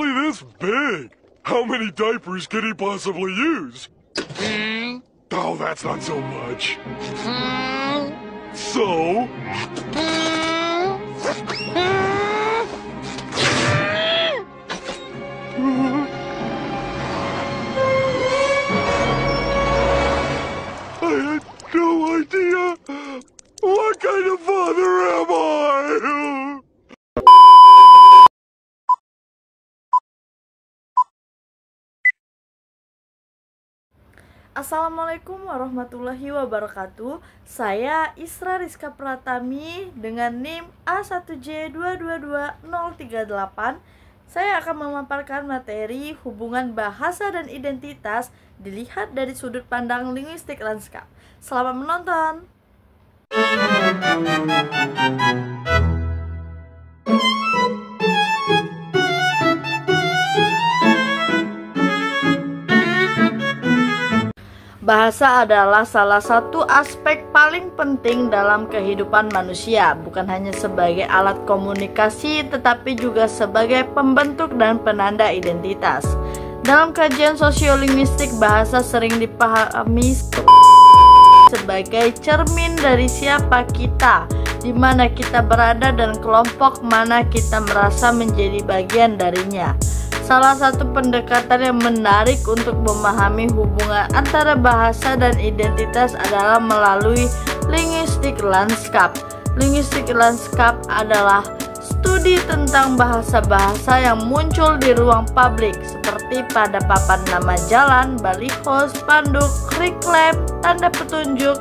this big. How many diapers could he possibly use? Oh, that's not so much. So? I had no idea. What kind of father am I? Assalamualaikum warahmatullahi wabarakatuh. Saya Isra Rizka Pratami dengan NIM A1J222038. Saya akan memaparkan materi hubungan bahasa dan identitas dilihat dari sudut pandang linguistik lanskap. Selamat menonton. Bahasa adalah salah satu aspek paling penting dalam kehidupan manusia, bukan hanya sebagai alat komunikasi tetapi juga sebagai pembentuk dan penanda identitas. Dalam kajian sosiolinguistik, bahasa sering dipahami sebagai cermin dari siapa kita, di mana kita berada dan kelompok mana kita merasa menjadi bagian darinya. Salah satu pendekatan yang menarik untuk memahami hubungan antara bahasa dan identitas adalah melalui linguistik lanskap. Linguistik lanskap adalah studi tentang bahasa-bahasa yang muncul di ruang publik, seperti pada papan nama jalan, baliho, spanduk, kriklep, tanda petunjuk,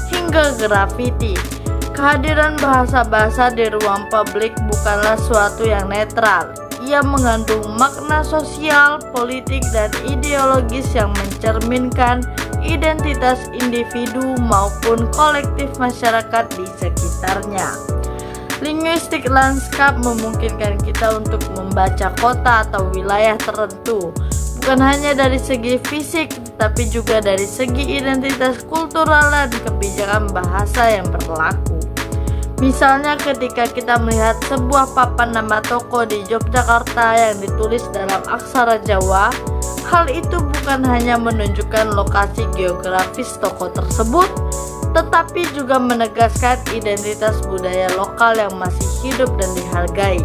hingga grafiti. Kehadiran bahasa-bahasa di ruang publik bukanlah suatu yang netral. Ia mengandung makna sosial, politik, dan ideologis yang mencerminkan identitas individu maupun kolektif masyarakat di sekitarnya. Linguistik lanskap memungkinkan kita untuk membaca kota atau wilayah tertentu, bukan hanya dari segi fisik, tetapi juga dari segi identitas kultural dan kebijakan bahasa yang berlaku. Misalnya ketika kita melihat sebuah papan nama toko di Yogyakarta yang ditulis dalam aksara Jawa, hal itu bukan hanya menunjukkan lokasi geografis toko tersebut, tetapi juga menegaskan identitas budaya lokal yang masih hidup dan dihargai.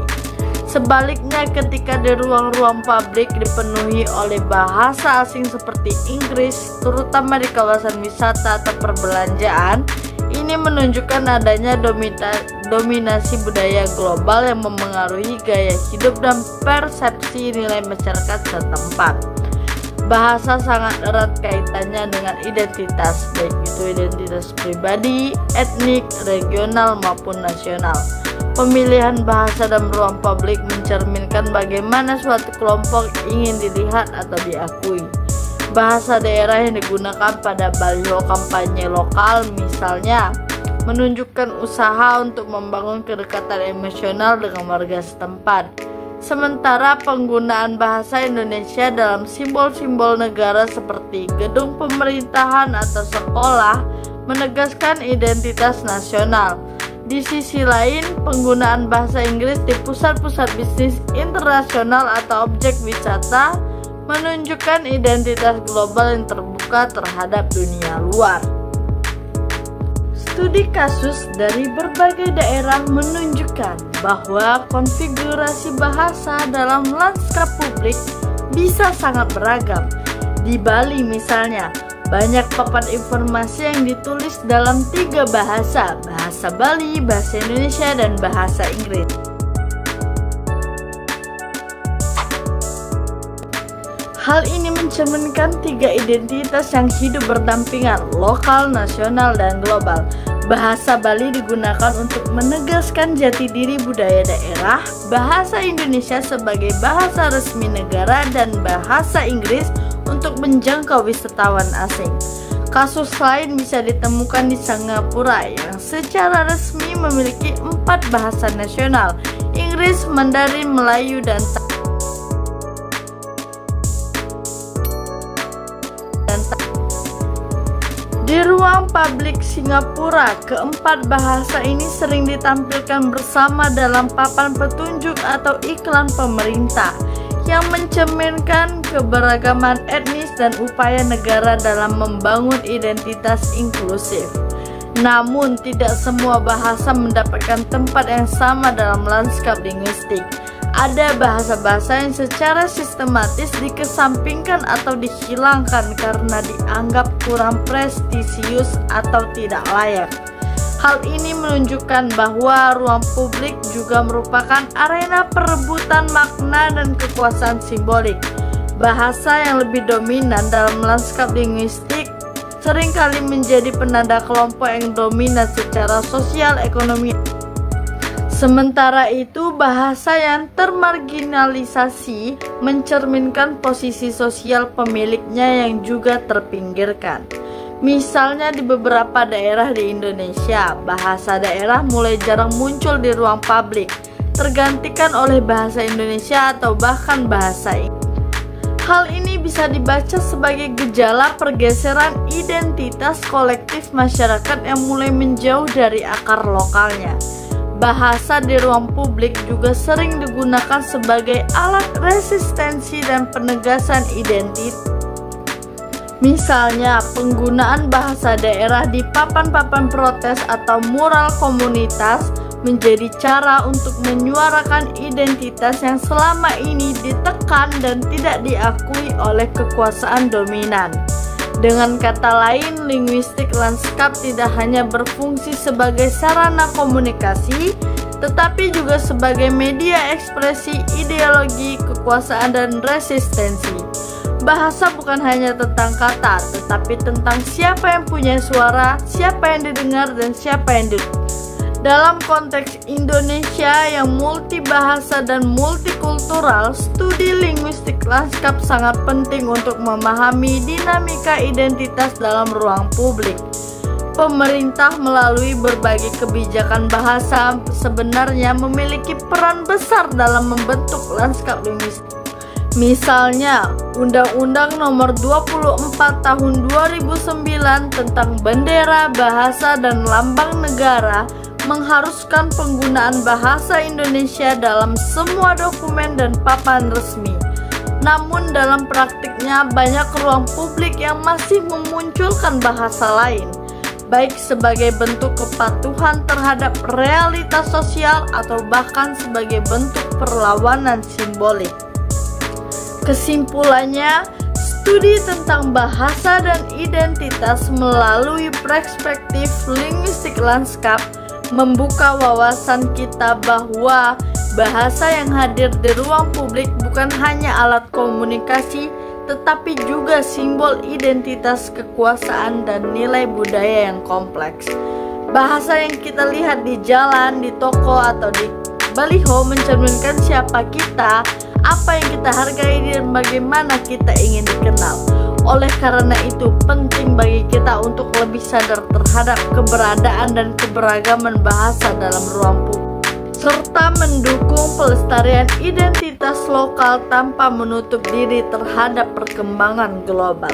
Sebaliknya, ketika di ruang-ruang publik dipenuhi oleh bahasa asing seperti Inggris, terutama di kawasan wisata atau perbelanjaan, ini menunjukkan adanya dominasi budaya global yang memengaruhi gaya hidup dan persepsi nilai masyarakat setempat. Bahasa sangat erat kaitannya dengan identitas, baik itu identitas pribadi, etnik, regional maupun nasional. Pemilihan bahasa dalam ruang publik mencerminkan bagaimana suatu kelompok ingin dilihat atau diakui. Bahasa daerah yang digunakan pada baliho kampanye lokal misalnya menunjukkan usaha untuk membangun kedekatan emosional dengan warga setempat. Sementara penggunaan bahasa Indonesia dalam simbol-simbol negara seperti gedung pemerintahan atau sekolah menegaskan identitas nasional. Di sisi lain, penggunaan bahasa Inggris di pusat-pusat bisnis internasional atau objek wisata menunjukkan identitas global yang terbuka terhadap dunia luar. Studi kasus dari berbagai daerah menunjukkan bahwa konfigurasi bahasa dalam lanskap publik bisa sangat beragam. Di Bali misalnya, banyak papan informasi yang ditulis dalam 3 bahasa: bahasa Bali, bahasa Indonesia, dan bahasa Inggris. Hal ini mencerminkan 3 identitas yang hidup berdampingan, lokal, nasional, dan global. Bahasa Bali digunakan untuk menegaskan jati diri budaya daerah, bahasa Indonesia sebagai bahasa resmi negara, dan bahasa Inggris untuk menjangkau wisatawan asing. Kasus lain bisa ditemukan di Singapura yang secara resmi memiliki 4 bahasa nasional: Inggris, Mandarin, Melayu, dan Di ruang publik Singapura, keempat bahasa ini sering ditampilkan bersama dalam papan petunjuk atau iklan pemerintah yang mencerminkan keberagaman etnis dan upaya negara dalam membangun identitas inklusif. Namun, tidak semua bahasa mendapatkan tempat yang sama dalam lanskap linguistik. Ada bahasa-bahasa yang secara sistematis dikesampingkan atau dihilangkan karena dianggap kurang prestisius atau tidak layak. Hal ini menunjukkan bahwa ruang publik juga merupakan arena perebutan makna dan kekuasaan simbolik. Bahasa yang lebih dominan dalam lanskap linguistik seringkali menjadi penanda kelompok yang dominan secara sosial ekonomi. Sementara itu, bahasa yang termarginalisasi mencerminkan posisi sosial pemiliknya yang juga terpinggirkan. Misalnya di beberapa daerah di Indonesia, bahasa daerah mulai jarang muncul di ruang publik, tergantikan oleh bahasa Indonesia atau bahkan bahasa Inggris. Hal ini bisa dibaca sebagai gejala pergeseran identitas kolektif masyarakat yang mulai menjauh dari akar lokalnya. Bahasa di ruang publik juga sering digunakan sebagai alat resistensi dan penegasan identitas. Misalnya, penggunaan bahasa daerah di papan-papan protes atau mural komunitas menjadi cara untuk menyuarakan identitas yang selama ini ditekan dan tidak diakui oleh kekuasaan dominan. Dengan kata lain, linguistik lanskap tidak hanya berfungsi sebagai sarana komunikasi, tetapi juga sebagai media ekspresi ideologi, kekuasaan, dan resistensi. Bahasa bukan hanya tentang kata, tetapi tentang siapa yang punya suara, siapa yang didengar, dan siapa yang Dalam konteks Indonesia yang multibahasa dan multikultural, studi linguistik lanskap sangat penting untuk memahami dinamika identitas dalam ruang publik. Pemerintah melalui berbagai kebijakan bahasa sebenarnya memiliki peran besar dalam membentuk lanskap linguistik. Misalnya, Undang-Undang Nomor 24 Tahun 2009 tentang Bendera, Bahasa, dan Lambang Negara mengharuskan penggunaan bahasa Indonesia dalam semua dokumen dan papan resmi. Namun dalam praktiknya banyak ruang publik yang masih memunculkan bahasa lain, baik sebagai bentuk kepatuhan terhadap realitas sosial atau bahkan sebagai bentuk perlawanan simbolik. Kesimpulannya, studi tentang bahasa dan identitas melalui perspektif linguistik lanskap membuka wawasan kita bahwa bahasa yang hadir di ruang publik bukan hanya alat komunikasi, tetapi juga simbol identitas, kekuasaan, dan nilai budaya yang kompleks. Bahasa yang kita lihat di jalan, di toko, atau di baliho mencerminkan siapa kita, apa yang kita hargai, dan bagaimana kita ingin dikenal. Oleh karena itu, penting bagi kita untuk lebih sadar terhadap keberadaan dan keberagaman bahasa dalam ruang publik, serta mendukung pelestarian identitas lokal tanpa menutup diri terhadap perkembangan global.